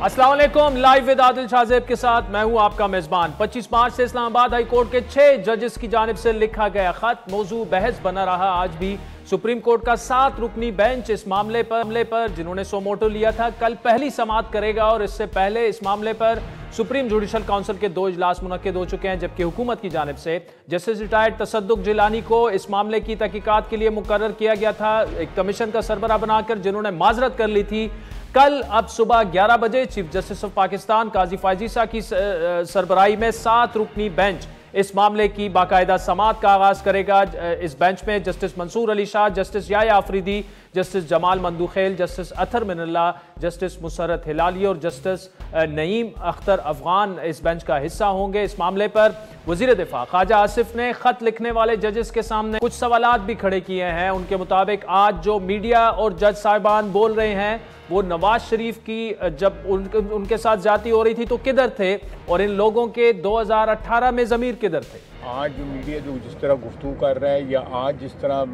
अस्सलाम वालेकुम। Live with Adil Shahzeb के साथ मैं हूं आपका मेजबान। 25 मार्च से इस्लामाबाद हाई कोर्ट के 6 जजेस की जानिब से लिखा गया खत मौजू बहस बना रहा। आज भी सुप्रीम कोर्ट का 7 रुकनी बेंच इस मामले पर जिन्होंने सोमोटो लिया था कल पहली समाअत करेगा और इससे पहले इस मामले पर सुप्रीम जुडिशल काउंसिल के 2 इजलास मुनक्किद हो चुके हैं, जबकि हुकूमत की जानिब से जस्टिस रिटायर्ड तसद्दुक जिलानी को इस मामले की तहकीकात के लिए मुकर्रर किया गया था, एक कमीशन का सरबराह बनाकर, जिन्होंने माजरत कर ली थी। कल अब सुबह 11 बजे चीफ जस्टिस ऑफ पाकिस्तान काजी फायज ईसा की सरबराही में 7 रुकनी बेंच इस मामले की बाकायदा समाअत का आगाज करेगा। इस बेंच में justice Mansoor Ali Shah, justice Yahya Afridi, justice Jamal Mandokhail, justice Athar Minallah, justice Musarrat Hilali और जस्टिस नईम अख्तर अफगान इस बेंच का हिस्सा होंगे। इस मामले पर वजीर दिफा ख्वाजा आसिफ ने खत लिखने वाले जजेस के सामने कुछ सवालात भी खड़े किए हैं। उनके मुताबिक आज जो मीडिया और जज साहिबान बोल रहे हैं वो नवाज शरीफ की जब उनके साथ ज्यादती हो रही थी तो किधर थे, और इन लोगों के 2018 में ज़मीर किधर थे। आज जो मीडिया जो जिस तरह गुफ्तगू कर रहा है या आज जिस तरह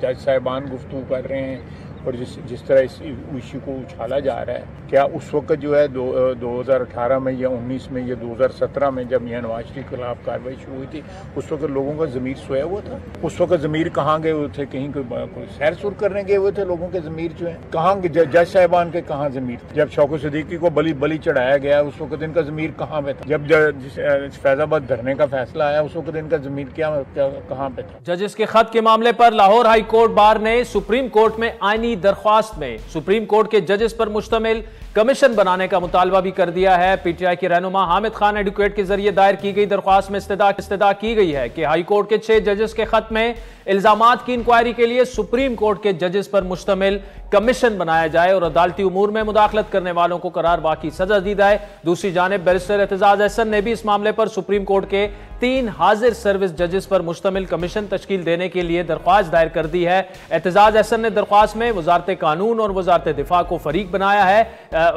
जज साहिबान गुफ्तगू कर रहे हैं और जिस तरह इस इशू को उछाला जा रहा है, क्या उस वक्त जो है 2018 में या 19 में या 2017 में जब यहाँ नवाज शरीफ के खिलाफ कार्रवाई शुरू हुई थी उस वक्त लोगों का ज़मीर सोया हुआ था? उस वक्त ज़मीर कहाँ गए हुए थे? कहीं कोई सैर सुर करने गए हुए थे लोगों के ज़मीर जो है? कहाँ जज साहिबान के कहाँ ज़मीर थे? जब शौकत सिद्दीकी को बली चढ़ाया गया उस वक्त इनका ज़मीर कहाँ पे था? जब फैजाबाद धरने का फैसला आया उस वक्त इनका ज़मीर कहाँ पे था? जजेस के खत के मामले पर लाहौर हाई कोर्ट बार ने सुप्रीम कोर्ट में आईनी दरख्वास्त में सुप्रीम कोर्ट के जजेस पर मुश्तमिल कमीशन बनाने का मुतालबा भी कर दिया है। पीटीआई के रहनुमा हामिद खान एडवोकेट के जरिए दायर की गई दरख्वास्त में इस्तदा की गई है कि हाई कोर्ट के 6 जजेस के खत में इल्जामात की इंक्वायरी के लिए सुप्रीम कोर्ट के जजेस पर मुश्तमिल कमीशन बनाया जाए और अदालती उमूर में मुदाखलत करने वालों को करार बाकी सजा दी जाए। दूसरी जानिब बैरिस्टर एतजाज अहसन ने भी इस मामले पर सुप्रीम कोर्ट के 3 हाजिर सर्विस जजेस पर मुश्तमिल कमीशन तश्कील देने के लिए दरख्वास्त दायर कर दी है। एतजाज अहसन ने दरख्वास्त में वजारत कानून और वजारत दिफा को फरीक बनाया है।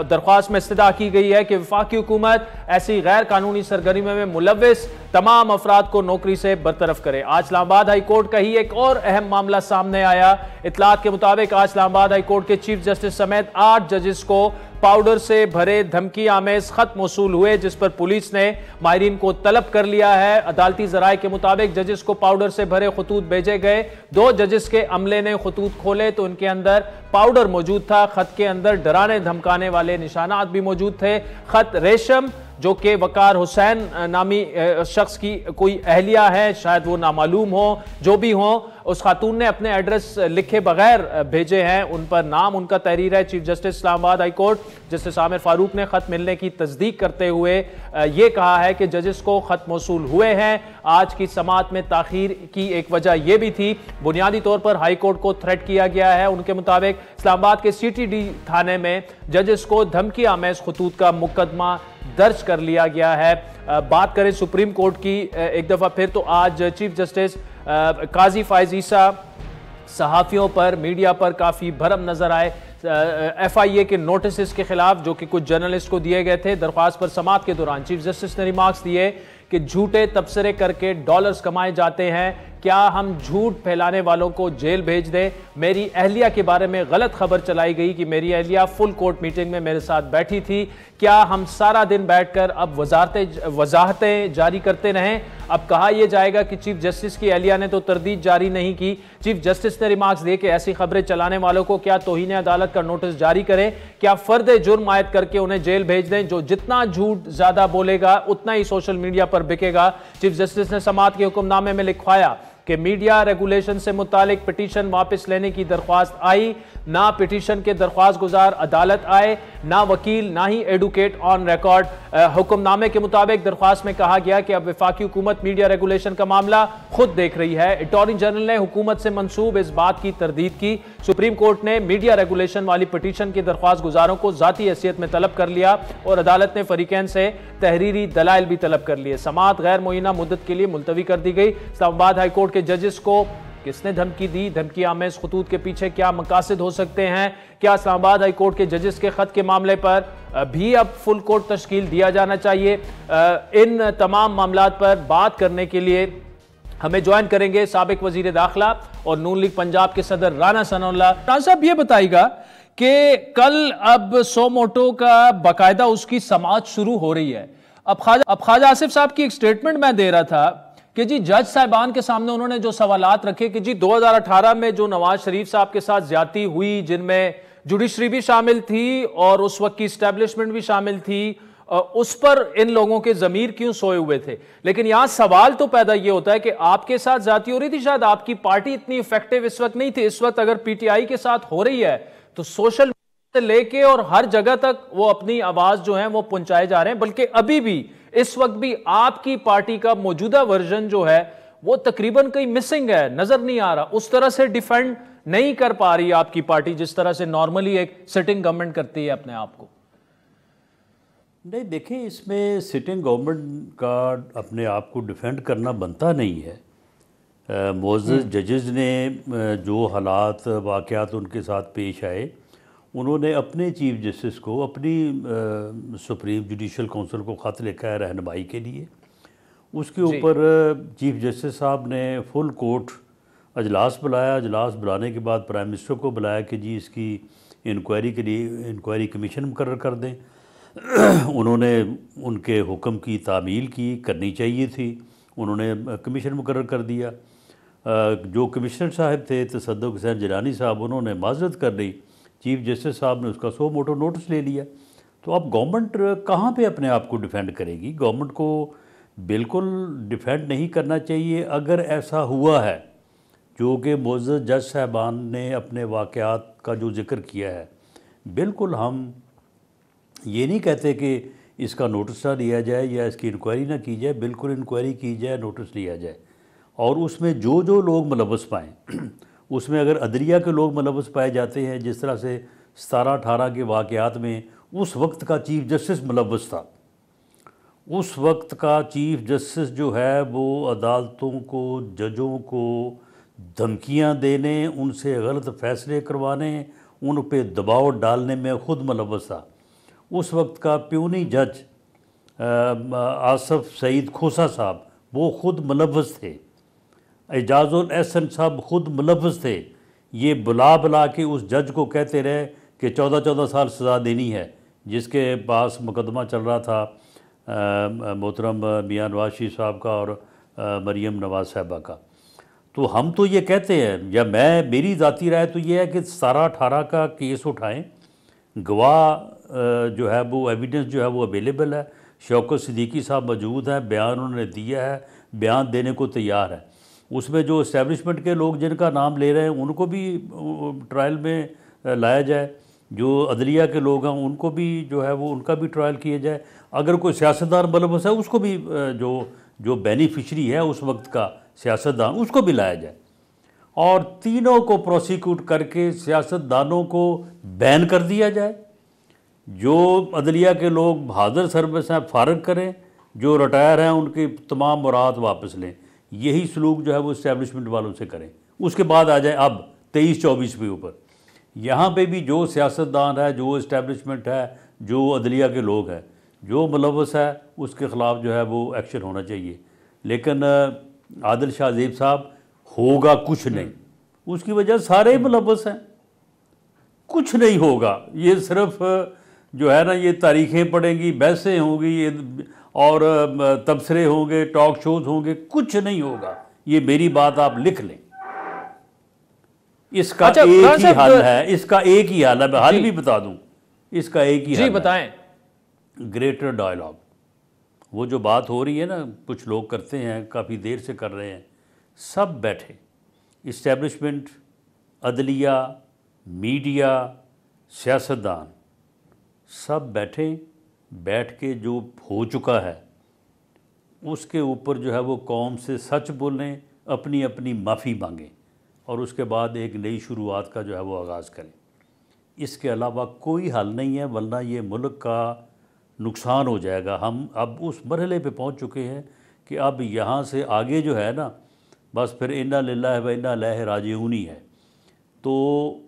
दरख्वास्त में इस्तदा की गई है कि वफाकी हुकूमत ऐसी गैर कानूनी सरगर्मी में मुलव्विस तमाम अफराद को नौकरी से बरतरफ करे। आज इस्लामाबाद हाई कोर्ट का ही एक और अहम मामला सामने आया। इतलात के मुताबिक आज इस्लामाबाद हाई कोर्ट के चीफ जस्टिस समेत 8 जजेस को पाउडर से भरे धमकी आमेज खत मौसूल हुए, जिस पर पुलिस ने माहिरीन को तलब कर लिया है। अदालती जराये के मुताबिक जजेस को पाउडर से भरे खतूत भेजे गए। 2 जजेस के अमले ने खतूत खोले तो उनके अंदर पाउडर मौजूद था। खत के अंदर डराने धमकाने वाले निशानात भी मौजूद थे। खत रेशम जो कि वकार हुसैन नामी शख्स की कोई अहलिया है, शायद वो नामालूम हो, जो भी हो, उस खातून ने अपने एड्रेस लिखे बगैर भेजे हैं। उन पर नाम उनका तहरीर है। Chief justice Islamabad high court justice Aamir Farooq ने खत मिलने की तस्दीक करते हुए ये कहा है कि जजेस को खत मौसूल हुए हैं। आज की समाअत में ताखीर की एक वजह यह भी थी, बुनियादी तौर पर हाई कोर्ट को थ्रेट किया गया है। उनके मुताबिक इस्लामाबाद के CTD थाने में जजेस को धमकी आमेज खतूत का मुकदमा दर्ज कर लिया गया है। बात करें सुप्रीम कोर्ट की एक दफा फिर, तो आज चीफ जस्टिस काजी फायज ईसा सहाफियों पर, मीडिया पर काफ़ी भरम नजर आए। FIA के नोटिस के खिलाफ जो कि कुछ जर्नलिस्ट को दिए गए थे, दरख्वास्त पर समाअत के दौरान चीफ जस्टिस ने रिमार्क्स दिए कि झूठे तबसरे करके डॉलर्स कमाए जाते हैं, क्या हम झूठ फैलाने वालों को जेल भेज दें? मेरी अहलिया के बारे में गलत खबर चलाई गई कि मेरी अहलिया फुल कोर्ट मीटिंग में मेरे साथ बैठी थी, क्या हम सारा दिन बैठकर अब वजाहतें जारी करते रहें? अब कहा यह जाएगा कि चीफ जस्टिस की अहलिया ने तो तरदीद जारी नहीं की। चीफ जस्टिस ने रिमार्क्स दिए कि ऐसी खबरें चलाने वालों को क्या तौहीन अदालत का नोटिस जारी करें, क्या फर्द जुर्म आयद करके उन्हें जेल भेज दें? जो जितना झूठ ज्यादा बोलेगा उतना ही सोशल मीडिया पर बिकेगा। चीफ जस्टिस ने समाअत के हुक्मनामे में लिखवाया कि मीडिया रेगुलेशन से मुतालिक पिटीशन वापस लेने की दरख्वास्त आई, ना पिटीशन के दरख्वास्त गुजार अदालत आए, ना वकील, ना ही एडवोकेट ऑन रिकॉर्ड। हुक्मनामे के मुताबिक दरख्वास्त में कहा गया कि अब वफाकी हुकूमत मीडिया रेगुलेशन का मामला खुद देख रही है। अटॉर्नी जनरल ने हुकूमत से मंसूब इस बात की तरदीद की। सुप्रीम कोर्ट ने मीडिया रेगुलेशन वाली पिटीशन की दरख्वास्त गुजारों को जाती हैसियत में तलब कर लिया और अदालत ने फरीकैन से तहरीरी दलाइल भी तलब कर लिए। समाअत गैर मुय्यना मुद्दत के लिए मुलतवी कर दी गई। इस्लामाबाद हाई कोर्ट के जजेस को किसने धमकी दी? धमकी आमेज खतूत के पीछे क्या मकासद हो सकते हैं? क्या इस्लामाबाद हाई कोर्ट के जजेस के खत के मामले पर भी अब फुल कोर्ट तश्कील दिया जाना चाहिए? इन तमाम मामलात पर बात करने के लिए हमें ज्वाइन करेंगे साबिक वजीर दाखिला और नून लीग पंजाब के सदर राना सनाउल्लाह। राना साहब, ये बताइएगा कि कल अब सो मोटो का बाकायदा उसकी समाअत शुरू हो रही है। अब ख्वाजा आसिफ साहब की एक स्टेटमेंट मैं दे रहा था कि जी जज साहिबान के सामने उन्होंने जो सवालात रखे कि जी 2018 में जो नवाज शरीफ साहब के साथ ज्यादती हुई, जिनमें जुडिशरी भी शामिल थी और उस वक्त की स्टैब्लिशमेंट भी शामिल थी, उस पर इन लोगों के जमीर क्यों सोए हुए थे। लेकिन यहां सवाल तो पैदा यह होता है कि आपके साथ ज्यादती हो रही थी, शायद आपकी पार्टी इतनी इफेक्टिव इस वक्त नहीं थी। इस वक्त अगर पीटीआई के साथ हो रही है तो सोशल मीडिया से लेके और हर जगह तक वो अपनी आवाज जो है वो पहुंचाए जा रहे हैं। बल्कि अभी भी इस वक्त भी आपकी पार्टी का मौजूदा वर्जन जो है वो तकरीबन कहीं मिसिंग है, नजर नहीं आ रहा, उस तरह से डिफेंड नहीं कर पा रही आपकी पार्टी जिस तरह से नॉर्मली एक सिटिंग गवर्नमेंट करती है अपने आप को। नहीं, देखिए, इसमें सिटिंग गवर्नमेंट का अपने आप को डिफेंड करना बनता नहीं है। मोअज़्ज़ज़ जजेस ने जो हालात वाक़यात उनके साथ पेश आए, उन्होंने अपने चीफ जस्टिस को, अपनी सुप्रीम जुडिशल काउंसिल को ख़त लिखा है रहनुमाई के लिए। उसके ऊपर चीफ जस्टिस साहब ने फुल कोर्ट अजलास बुलाया। अजलास बुलाने के बाद प्राइम मिनिस्टर को बुलाया कि जी इसकी इंक्वायरी के लिए इंक्वायरी कमीशन मुकर्रर कर दें। उन्होंने उनके हुक्म की तामील की, करनी चाहिए थी, उन्होंने कमीशन मुकर्रर कर दिया। जो कमिश्नर साहब थे तसद्दुक़ हुसैन जिलानी साहब, उन्होंने माज़रत कर ली, चीफ जस्टिस साहब ने उसका सो मोटो नोटिस ले लिया। तो अब गवर्नमेंट कहाँ पे अपने आप को डिफेंड करेगी? गवर्नमेंट को बिल्कुल डिफेंड नहीं करना चाहिए। अगर ऐसा हुआ है जो कि मुअज़्ज़ज़ जज साहबान ने अपने वाक़यात का जो ज़िक्र किया है, बिल्कुल हम ये नहीं कहते कि इसका नोटिस ना लिया जाए या इसकी इंक्वायरी ना की जाए, बिल्कुल इंक्वायरी की जाए, नोटिस लिया जाए। और उसमें जो जो लोग मुलव्वस पाएँ, उसमें अगर अदलिया के लोग मुलव्वस पाए जाते हैं, जिस तरह से 17-18 के वाक़यात में उस वक्त का चीफ जस्टिस मुलव्वस था, उस वक्त का चीफ जस्टिस जो है वो अदालतों को, जजों को धमकियां देने, उनसे गलत फ़ैसले करवाने, उन पे दबाव डालने में ख़ुद मुलव्वस था। उस वक्त का प्यूनी जज आसफ सईद खोसा साहब, वो ख़ुद मुलव्वस थे। एजाजुल एहसन साहब ख़ुद मुलव्वस थे। ये बुला बुला के उस जज को कहते रहे कि 14-14 साल सज़ा देनी है, जिसके पास मुकदमा चल रहा था मोहतरम मियां नवाज शरीफ साहब का और मरीम नवाज साहबा का। तो हम तो ये कहते हैं, या मेरी ज़ाती राय तो ये है कि 17-18 का केस उठाएं, गवाह जो है वो एविडेंस जो है वो अवेलेबल है, शौकत सिद्दीकी साहब मौजूद हैं, बयान उन्होंने दिया है, बयान देने को तैयार है। उसमें जो इस्टेब्लिशमेंट के लोग जिनका नाम ले रहे हैं उनको भी ट्रायल में लाया जाए, जो अदलिया के लोग हैं उनको भी जो है वो उनका भी ट्रायल किया जाए। अगर कोई सियासतदान मुलव्वस है उसको भी जो बेनिफिशरी है उस वक्त का सियासतदान, उसको भी लाया जाए। और तीनों को प्रोसिक्यूट करके सियासतदानों को बैन कर दिया जाए। जो अदलिया के लोग बहादुर सर्विस हैं फारग करें, जो रिटायर हैं उनकी तमाम मुराद वापस लें। यही सलूक जो है वो इस्टेब्लिशमेंट वालों से करें। उसके बाद आ जाए अब 23-24 के ऊपर। यहाँ पे भी जो सियासतदान है, जो इस्टेब्लिशमेंट है, जो अदलिया के लोग हैं, जो मुलव्वस है, उसके ख़िलाफ़ जो है वो एक्शन होना चाहिए। लेकिन आदिल शाह ज़ेब साहब, होगा कुछ नहीं, उसकी वजह सारे मुलव्वस हैं, कुछ नहीं होगा। ये सिर्फ जो है ना, ये तारीखें पड़ेंगी, बहसें होंगी, ये और तबसरे होंगे, टॉक शोज होंगे, कुछ नहीं होगा। ये मेरी बात आप लिख लें। इसका एक ही हल है, इसका एक ही हल है। मैं हल भी बता दूं, इसका एक ही हल बताएं। Greater dialogue. वो जो बात हो रही है ना, कुछ लोग करते हैं, काफ़ी देर से कर रहे हैं, सब बैठे, इस्टेब्लिशमेंट, अदलिया, मीडिया, सियासतदान, सब बैठ के जो हो चुका है उसके ऊपर जो है वो कौम से सच बोलें, अपनी अपनी माफ़ी मांगें और उसके बाद एक नई शुरुआत का जो है वो आगाज़ करें। इसके अलावा कोई हल नहीं है, वरना ये मुल्क का नुकसान हो जाएगा। हम अब उस मरहले पे पहुंच चुके हैं कि अब यहाँ से आगे जो है ना, बस फिर इन्ना लिल्लाहि व इन्ना इलैहि राजिऊन ही है। तो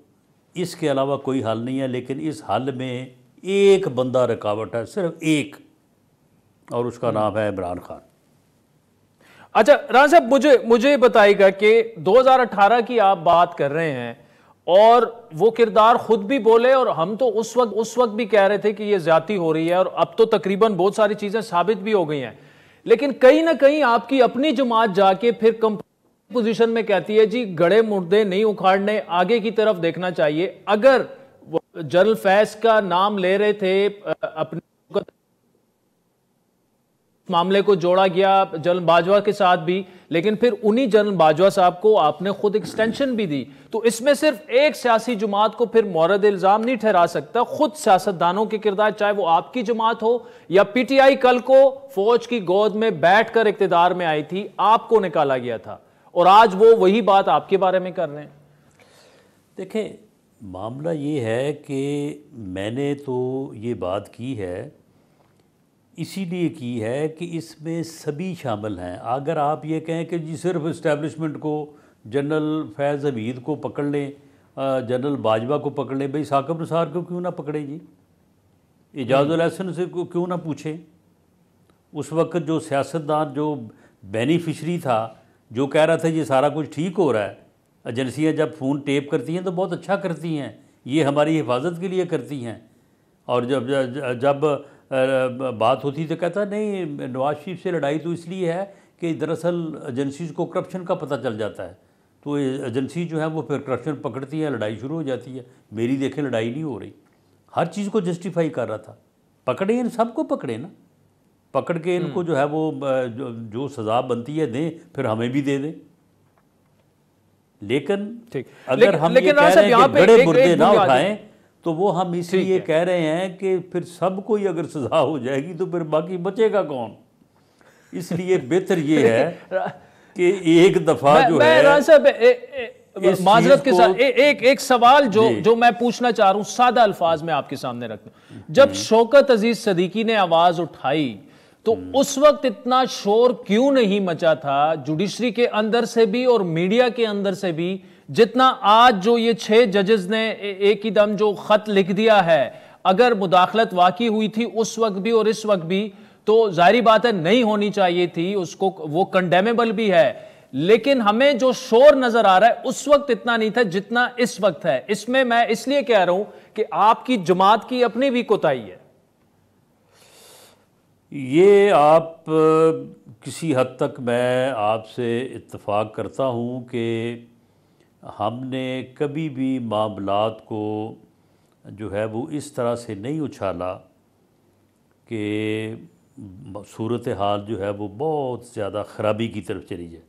इसके अलावा कोई हल नहीं है। लेकिन इस हल में एक बंदा रुकावट है, सिर्फ एक, और उसका नाम है इमरान खान। अच्छा राना साहब, मुझे बताइएगा कि 2018 की आप बात कर रहे हैं और वो किरदार खुद भी बोले, और हम तो उस वक्त भी कह रहे थे कि ये ज्यादती हो रही है, और अब तो तकरीबन बहुत सारी चीजें साबित भी हो गई हैं। लेकिन कहीं ना कहीं आपकी अपनी जमात जाके फिर पोजीशन में कहती है जी गड़े मुर्दे नहीं उखाड़ने, आगे की तरफ देखना चाहिए। अगर जनरल फैज का नाम ले रहे थे, अपने मामले को जोड़ा गया जनरल बाजवा के साथ भी, लेकिन फिर उन्हीं जनरल बाजवा साहब को आपने खुद एक्सटेंशन भी दी। तो इसमें सिर्फ एक सियासी जमात को फिर मौरद इल्जाम नहीं ठहरा सकता, खुद सियासतदानों के किरदार, चाहे वो आपकी जमात हो या पीटीआई कल को फौज की गोद में बैठकर इक्तिदार में आई थी, आपको निकाला गया था, और आज वो वही बात आपके बारे में कर रहे हैं। देखें, मामला ये है कि मैंने तो ये बात की है, इसीलिए की है कि इसमें सभी शामिल हैं। अगर आप ये कहें कि जी सिर्फ इस्टेब्लिशमेंट को, जनरल फैज़ हमीद को पकड़ लें, जनरल बाजवा को पकड़ लें, भाई साकिब निसार को क्यों ना पकड़े जी, एजाजुल एहसन से क्यों ना पूछें। उस वक्त जो सियासतदान, जो बेनिफिशरी था, जो कह रहा था ये सारा कुछ ठीक हो रहा है, एजेंसियाँ जब फ़ोन टेप करती हैं तो बहुत अच्छा करती हैं, ये हमारी हिफाजत के लिए करती हैं, और जब बात होती तो कहता नहीं, नवाज शरीफ से लड़ाई तो इसलिए है कि दरअसल एजेंसीज को करप्शन का पता चल जाता है, तो एजेंसी जो है वो फिर करप्शन पकड़ती है, लड़ाई शुरू हो जाती है। मेरी देखें लड़ाई नहीं हो रही, हर चीज़ को जस्टिफाई कर रहा था। पकड़े इन सबको पकड़े ना, पकड़ के इनको जो है वो जो सज़ा बनती है दें, फिर हमें भी दे दें। लेकिन अगर हम ये कह रहे हैं कि बड़े मुर्दे ना उठाएं, तो वो हम इसलिए कह रहे हैं कि फिर सबको ही अगर सजा हो जाएगी तो फिर बाकी बचेगा कौन। इसलिए बेहतर ये है कि एक दफा जो है माजरत के साथ एक सवाल जो मैं पूछना चाह रहा हूं, सादा अल्फाज में आपके सामने रखना। जब शौकत अजीज सदीकी ने आवाज उठाई तो उस वक्त इतना शोर क्यों नहीं मचा था, जुडिशरी के अंदर से भी और मीडिया के अंदर से भी, जितना आज जो ये 6 जजेस ने एक ही दम जो खत लिख दिया है। अगर मुदाखलत वाकई हुई थी उस वक्त भी और इस वक्त भी, तो जाहिर बात है नहीं होनी चाहिए थी, उसको वो कंडेमेबल भी है, लेकिन हमें जो शोर नजर आ रहा है उस वक्त इतना नहीं था जितना इस वक्त है। इसमें मैं इसलिए कह रहा हूं कि आपकी जमात की अपनी भी कोताही है। ये आप किसी हद तक मैं आपसे इत्तफाक करता हूं कि हमने कभी भी मामलात को जो है वो इस तरह से नहीं उछाला कि सूरत हाल जो है वो बहुत ज़्यादा ख़राबी की तरफ चली जाए।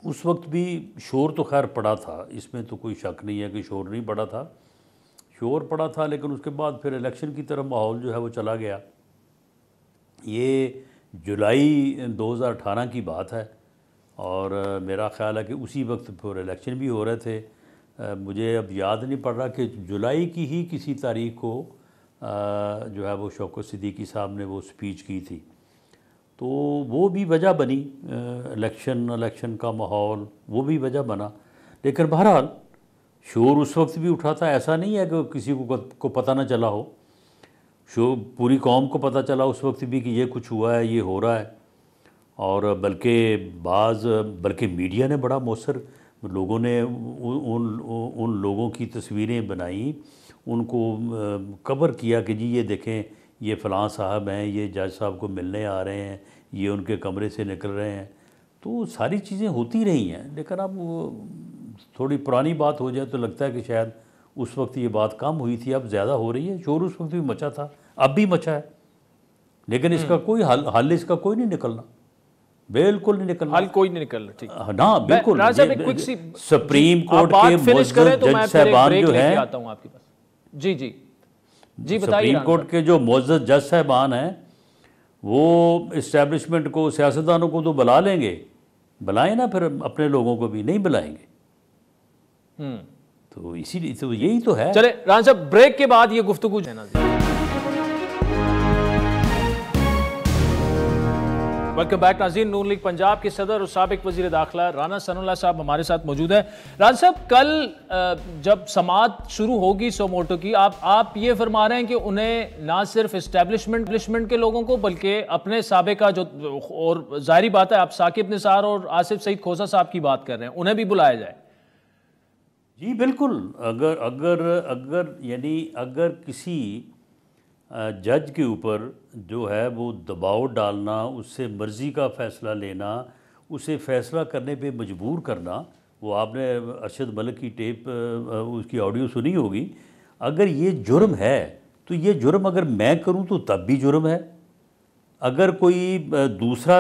उस वक्त भी शोर तो खैर पड़ा था, इसमें तो कोई शक नहीं है कि शोर नहीं पड़ा था, शोर पड़ा था, लेकिन उसके बाद फिर इलेक्शन की तरफ माहौल जो है वो चला गया। ये जुलाई 2018 की बात है, और मेरा ख़्याल है कि उसी वक्त फिर इलेक्शन भी हो रहे थे। मुझे अब याद नहीं पड़ रहा कि जुलाई की ही किसी तारीख को जो है वो शौकत सिद्दीकी साहब ने वो स्पीच की थी, तो वो भी वजह बनी, इलेक्शन का माहौल वो भी वजह बना। लेकिन बहरहाल शोर उस वक्त भी उठा था, ऐसा नहीं है कि किसी को पता ना चला हो, पूरी कौम को पता चला उस वक्त भी कि ये कुछ हुआ है, ये हो रहा है। और बल्कि मीडिया ने बड़ा मौसर, लोगों ने उन लोगों की तस्वीरें बनाई, उनको कवर किया कि जी ये देखें ये फ़लाँ साहब हैं, ये जज साहब को मिलने आ रहे हैं, ये उनके कमरे से निकल रहे हैं। तो सारी चीज़ें होती रही हैं, लेकिन अब थोड़ी पुरानी बात हो जाए तो लगता है कि शायद उस वक्त ये बात कम हुई थी, अब ज़्यादा हो रही है। शोर उस वक्त भी मचा था, अब भी मचा है, लेकिन इसका कोई हल इसका कोई नहीं निकलना, बिल्कुल नहीं निकलना, हल कोई नहीं निकलना। ठीक ना, बिल्कुल। सुप्रीम कोर्ट के जज साहबान जो हैं, आता हूं आपके पास। जी जी जी, बताइए। सुप्रीम कोर्ट के जो मोअज़्ज़ज़ जज साहबान हैं वो इस्टेब्लिशमेंट को, सियासतदानों को तो बुला लेंगे, बुलाएं ना फिर अपने लोगों को भी नहीं बुलाएंगे। तो इसीलिए तो यही तो है। चले राना साहब, ब्रेक के बाद ये गुफ्तगू है ना। वेलकम बैक नाज़रीन। नून लीग पंजाब के सदर और साबिक वज़ीर दाखिला राना सनाउल्लाह साहब हमारे साथ मौजूद हैं। राना साहब, कल जब समाअत शुरू होगी सो मोटो की, आप ये फरमा रहे हैं कि उन्हें ना सिर्फ इस्टेब्लिशमेंट के लोगों को बल्कि अपने साबिका जो, और जाहिर बात है आप साकिब निसार और आसिफ सईद खोसा साहब की बात कर रहे हैं, उन्हें भी बुलाया जाए। जी बिल्कुल। अगर अगर अगर यानी अगर किसी जज के ऊपर जो है वो दबाव डालना, उससे मर्ज़ी का फ़ैसला लेना, उसे फ़ैसला करने पे मजबूर करना, वो आपने अरशद मलिक की टेप उसकी ऑडियो सुनी होगी। अगर ये जुर्म है तो ये जुर्म अगर मैं करूं तो तब भी जुर्म है। अगर कोई दूसरा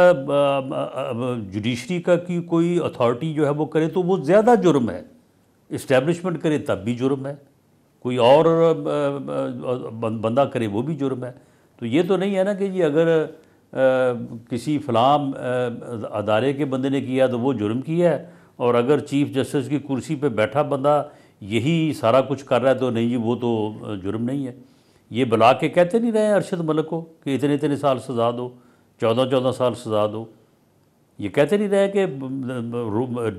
जुडिशरी का की कोई अथॉरिटी जो है वो करे तो वो ज़्यादा जुर्म है। इस्टेब्लिशमेंट करे तब भी जुर्म है। कोई और बंदा करे वो भी जुर्म है। तो ये तो नहीं है ना कि जी अगर किसी फलाम अदारे के बंदे ने किया तो वो जुर्म किया है, और अगर चीफ जस्टिस की कुर्सी पे बैठा बंदा यही सारा कुछ कर रहा है तो नहीं जी वो तो जुर्म नहीं है। ये बुला के कहते नहीं रहे अरशद मलिक को कि इतने इतने साल सज़ा दो, 14-14 साल सज़ा दो। ये कहते नहीं रहे कि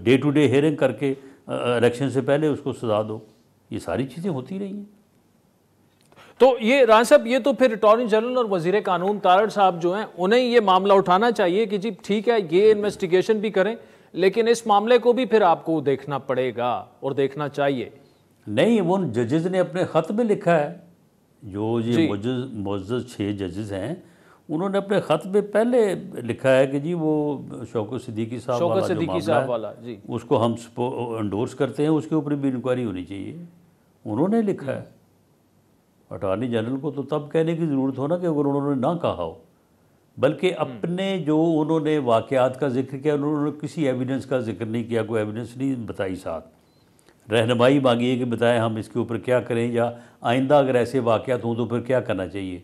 डे टू डे हेयरिंग करके इलेक्शन से पहले उसको सज़ा दो। ये सारी चीज़ें होती रही हैं। तो ये राना साहब, ये तो फिर अटॉर्नी जनरल और वजीर कानून तारड़ साहब जो हैं उन्हें ये मामला उठाना चाहिए कि जी ठीक है ये इन्वेस्टिगेशन भी करें, लेकिन इस मामले को भी फिर आपको देखना पड़ेगा और देखना चाहिए। नहीं, वो जजेस ने अपने ख़त में लिखा है, जो ये मुअज़्ज़ज़ 6 जजेस हैं उन्होंने अपने ख़त में पहले लिखा है कि जी वो शौकत सिद्दीकी साहब वाला जी उसको हम एंडोर्स करते हैं, उसके ऊपर भी इंक्वायरी होनी चाहिए। उन्होंने लिखा है। अटॉर्नी जनरल को तो तब कहने की ज़रूरत हो ना कि अगर उन्होंने ना कहा हो, बल्कि अपने जो उन्होंने वाक़यात का जिक्र किया उन्होंने किसी एविडेंस का जिक्र नहीं किया, कोई एविडेंस नहीं बताई, साथ रहनुमाई मांगी है कि बताएं हम इसके ऊपर क्या करें, या आइंदा अगर ऐसे वाक़यात हों तो फिर क्या करना चाहिए।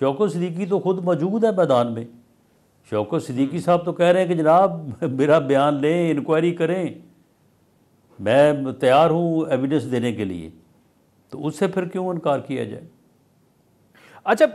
शौकत सिद्दीकी तो खुद मौजूद है मैदान में। शौकत सिद्दीकी साहब तो कह रहे हैं कि जनाब मेरा बयान लें, इंक्वायरी करें, मैं तैयार हूँ एविडेंस देने के लिए। तो उससे फिर क्यों इनकार किया जाए। अच्छा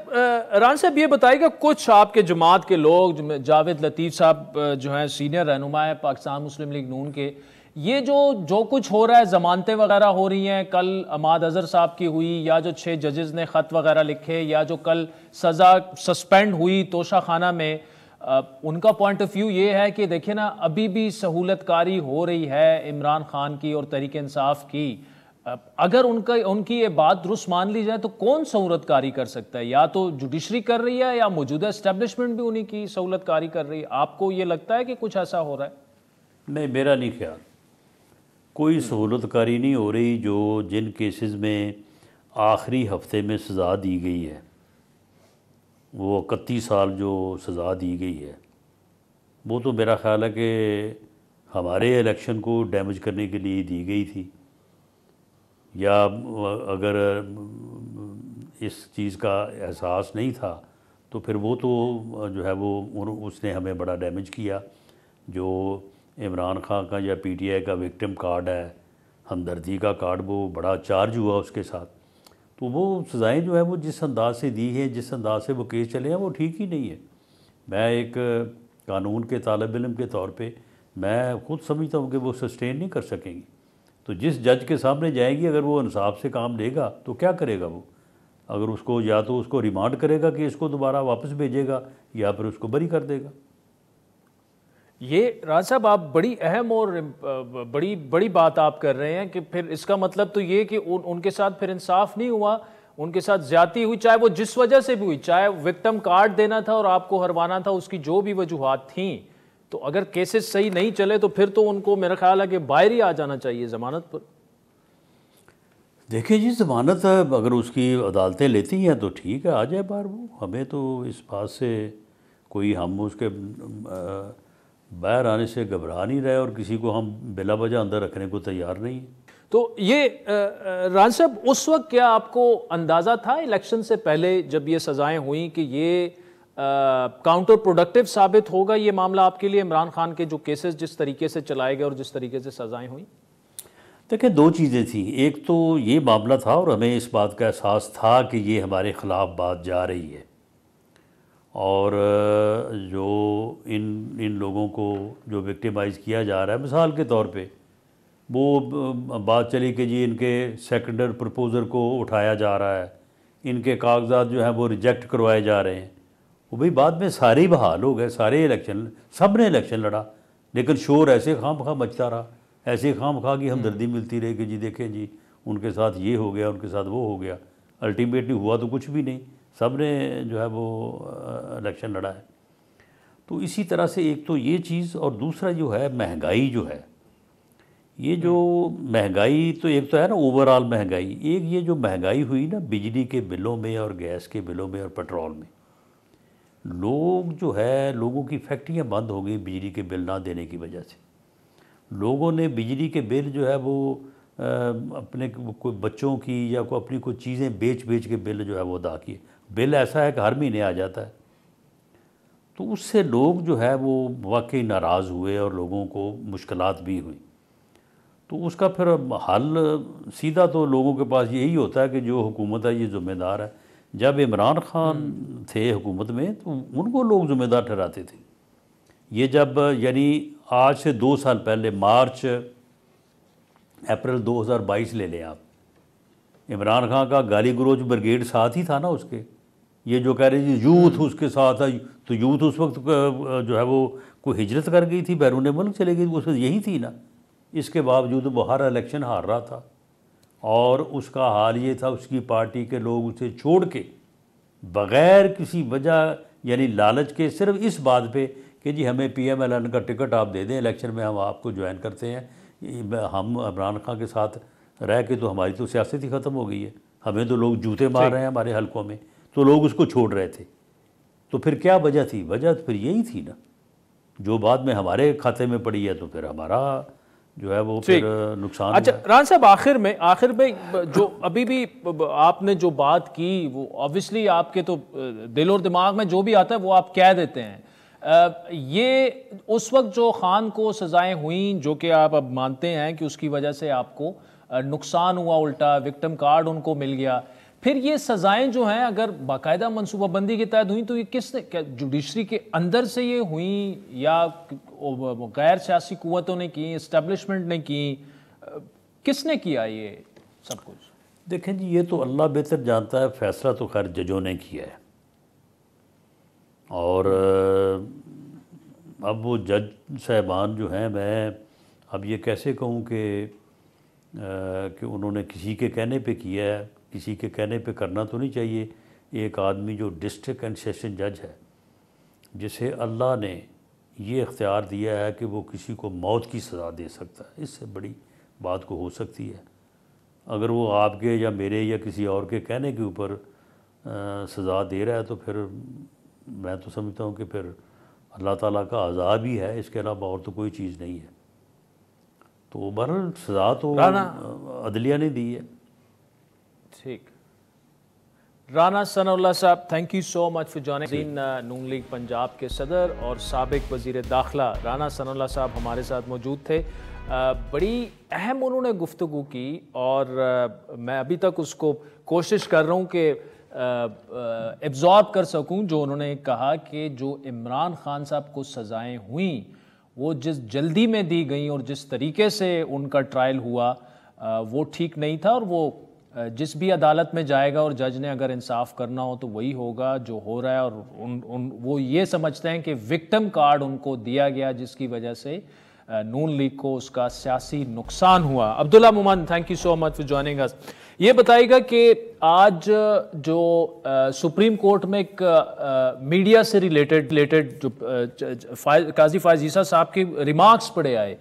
राना साहब, ये बताइएगा कुछ आपके जमात के लोग, जावेद लतीफ़ साहब जो हैं सीनियर रहनुमा है पाकिस्तान मुस्लिम लीग नून के, ये जो कुछ हो रहा है, ज़मानतें वगैरह हो रही हैं, कल अमाद अज़हर साहब की हुई, या जो 6 जजेस ने ख़त वगैरह लिखे, या जो कल सज़ा सस्पेंड हुई तोशा खाना में, उनका पॉइंट ऑफ व्यू ये है कि देखिए ना अभी भी सहूलतकारी हो रही है इमरान खान की और तहरीक इंसाफ की। अगर उनकी ये बात दुरुस्त मान ली जाए तो कौन सहूलतकारी कर सकता है? या तो जुडिशरी कर रही है या मौजूदा इस्टेब्लिशमेंट भी उन्हीं की सहूलतकारी कर रही है। आपको ये लगता है कि कुछ ऐसा हो रहा है? नहीं, मेरा नहीं ख्याल। कोई सहूलतकारी नहीं हो रही। जो जिन केसेस में आखिरी हफ्ते में सज़ा दी गई है, वो 31 साल जो सज़ा दी गई है, वो तो मेरा ख्याल है कि हमारे इलेक्शन को डैमेज करने के लिए दी गई थी, या अगर इस चीज़ का एहसास नहीं था तो फिर वो तो जो है वो उसने हमें बड़ा डैमेज किया। जो इमरान खान का या पीटीआई का विक्टिम कार्ड है, हमदर्दी का कार्ड, वो बड़ा चार्ज हुआ उसके साथ। तो वो सज़ाएँ जो है वो जिस अंदाज से दी है, जिस अंदाज से वो केस चले हैं, वो ठीक ही नहीं है। मैं एक कानून के तालिब इल्म के तौर पे मैं खुद समझता हूँ कि वो सस्टेन नहीं कर सकेंगी। तो जिस जज के सामने जाएगी, अगर वो इंसाफ से काम लेगा तो क्या करेगा वो? अगर उसको या तो उसको रिमांड करेगा कि इसको दोबारा वापस भेजेगा, या फिर उसको बरी कर देगा। ये राज साहब, आप बड़ी अहम और बड़ी बात आप कर रहे हैं कि फिर इसका मतलब तो ये कि उनके साथ फिर इंसाफ नहीं हुआ, उनके साथ ज्यादती हुई, चाहे वो जिस वजह से भी हुई, चाहे विक्टिम कार्ड देना था और आपको हरवाना था, उसकी जो भी वजूहात थी। तो अगर केसेस सही नहीं चले तो फिर तो उनको मेरा ख्याल है कि बाहर ही आ जाना चाहिए ज़मानत पर। देखिए जी, ज़मानत अगर उसकी अदालतें लेती हैं तो ठीक है, आ जाए बाहर वो। हमें तो इस बात से कोई, हम उसके बाहर आने से घबरा नहीं रहे और किसी को हम बिला वजह अंदर रखने को तैयार नहीं है। तो ये रान साहब, उस वक्त क्या आपको अंदाज़ा था इलेक्शन से पहले जब ये सज़ाएं हुई कि ये काउंटर प्रोडक्टिव साबित होगा ये मामला आपके लिए, इमरान खान के जो केसेस जिस तरीके से चलाए गए और जिस तरीके से सज़ाएं हुई? देखिए, 2 चीज़ें थी। एक तो ये मामला था और हमें इस बात का एहसास था कि ये हमारे ख़िलाफ़ बात जा रही है, और जो इन लोगों को जो विक्टिमाइज़ किया जा रहा है, मिसाल के तौर पे वो बात चली कि जी इनके सेकेंडर प्रपोज़र को उठाया जा रहा है, इनके कागजात जो हैं वो रिजेक्ट करवाए जा रहे हैं। वो भाई बाद में सारे ही बहाल हो गए, सारे इलेक्शन, सब ने इलेक्शन लड़ा, लेकिन शोर ऐसे खाम खा मचता रहा। ऐसे खाम खा की हमदर्दी मिलती रही कि जी देखें जी उनके साथ ये हो गया, उनके साथ वो हो गया। अल्टीमेटली हुआ तो कुछ भी नहीं, सब ने जो है वो इलेक्शन लड़ा है। तो इसी तरह से एक तो ये चीज़, और दूसरा जो है महंगाई जो है, ये जो महंगाई तो एक तो है ना ओवरऑल महंगाई, एक ये जो महंगाई हुई ना बिजली के बिलों में और गैस के बिलों में और पेट्रोल में, लोग जो है लोगों की फैक्ट्रियाँ बंद हो गई बिजली के बिल ना देने की वजह से। लोगों ने बिजली के बिल जो है वो अपने कोई बच्चों की या कोई अपनी कोई चीज़ें बेच बेच के बिल जो है वो अदा किए। बिल ऐसा है कि हर महीने आ जाता है, तो उससे लोग जो है वो वाकई नाराज़ हुए और लोगों को मुश्किलात भी हुई। तो उसका फिर हल सीधा तो लोगों के पास यही होता है कि जो हुकूमत है ये ज़िम्मेदार है। जब इमरान खान थे हुकूमत में तो उनको लोग ज़िम्मेदार ठहराते थे। ये जब यानी आज से 2 साल पहले मार्च अप्रैल 2022 ले लें आप, इमरान खान का गाली गलोच ब्रिगेड साथ ही था ना उसके। ये जो कह रहे थे यूथ उसके साथ है, तो यूथ उस वक्त जो है वो कोई हिजरत कर गई थी, बैरून मुल्क चले गई, उस वक्त यही थी ना। इसके बावजूद वो हर इलेक्शन हार रहा था और उसका हाल ये था उसकी पार्टी के लोग उसे छोड़ के बग़ैर किसी वजह यानी लालच के सिर्फ इस बात पे कि जी हमें PMLN का टिकट आप दे दें इलेक्शन में, हम आपको ज्वाइन करते हैं, हम इमरान खान के साथ रह के तो हमारी तो सियासत ही ख़त्म हो गई है, हमें तो लोग जूते मार रहे हैं हमारे हलकों में, तो लोग उसको छोड़ रहे थे। तो फिर क्या वजह थी? वजह तो फिर यही थी ना जो बाद में हमारे खाते में पड़ी है, तो फिर हमारा जो है वो फिर नुकसान। अच्छा राना साहब, आखिर में जो अभी भी आपने जो बात की वो ऑब्वियसली आपके तो दिल और दिमाग में जो भी आता है वो आप कह देते हैं। ये उस वक्त जो खान को सज़ाएं हुई जो कि आप अब मानते हैं कि उसकी वजह से आपको नुकसान हुआ, उल्टा विक्टिम कार्ड उनको मिल गया, फिर ये सज़ाएं जो हैं अगर बाकायदा मनसूबाबंदी के तहत हुई तो ये किसने, क्या जुडिशरी के अंदर से ये हुई या गैर सियासी कुव्वतों ने की, इस्टेब्लिशमेंट ने की, किसने किया ये सब कुछ? देखें जी ये तो अल्लाह बेहतर जानता है, फ़ैसला तो खैर जजों ने किया है। और अब वो जज साहबान जो हैं, मैं अब ये कैसे कहूँ कि उन्होंने किसी के कहने पे किया है, किसी के कहने पे करना तो नहीं चाहिए। एक आदमी जो डिस्ट्रिक्ट एंड सेशन जज है, जिसे अल्लाह ने ये इख्तियार दिया है कि वो किसी को मौत की सज़ा दे सकता है, इससे बड़ी बात को हो सकती है? अगर वो आपके या मेरे या किसी और के कहने के ऊपर सज़ा दे रहा है तो फिर मैं तो समझता हूँ कि फिर अल्लाह ताला का अज़ाब ही है, इसके अलावा और तो कोई चीज़ नहीं है। तो बहरहाल सज़ा तो अदलिया ने दी है। ठीक, राना सनाउल्लाह साहब, thank you so much for joining. Noon league Punjab के सदर और साबिक वज़ीर दाखिला राना सनाउल्लाह साहब हमारे साथ मौजूद थे। बड़ी अहम उन्होंने गुफ्तगू की और मैं अभी तक उसको कोशिश कर रहा हूँ कि एब्जॉर्ब कर सकूं जो उन्होंने कहा कि जो इमरान खान साहब को सज़ाएं हुई वो जिस जल्दी में दी गई और जिस तरीके से उनका ट्रायल हुआ वो ठीक नहीं था, और वो जिस भी अदालत में जाएगा और जज ने अगर इंसाफ करना हो तो वही होगा जो हो रहा है। और वो ये समझते हैं कि विक्टिम कार्ड उनको दिया गया जिसकी वजह से नून लीग को उसका सियासी नुकसान हुआ। Abdullah Momand, thank you so much for joining us. ये बताइएगा कि आज जो सुप्रीम कोर्ट में एक मीडिया से रिलेटेड जो काजी फायज़ ईसा साहब के रिमार्क्स पड़े आए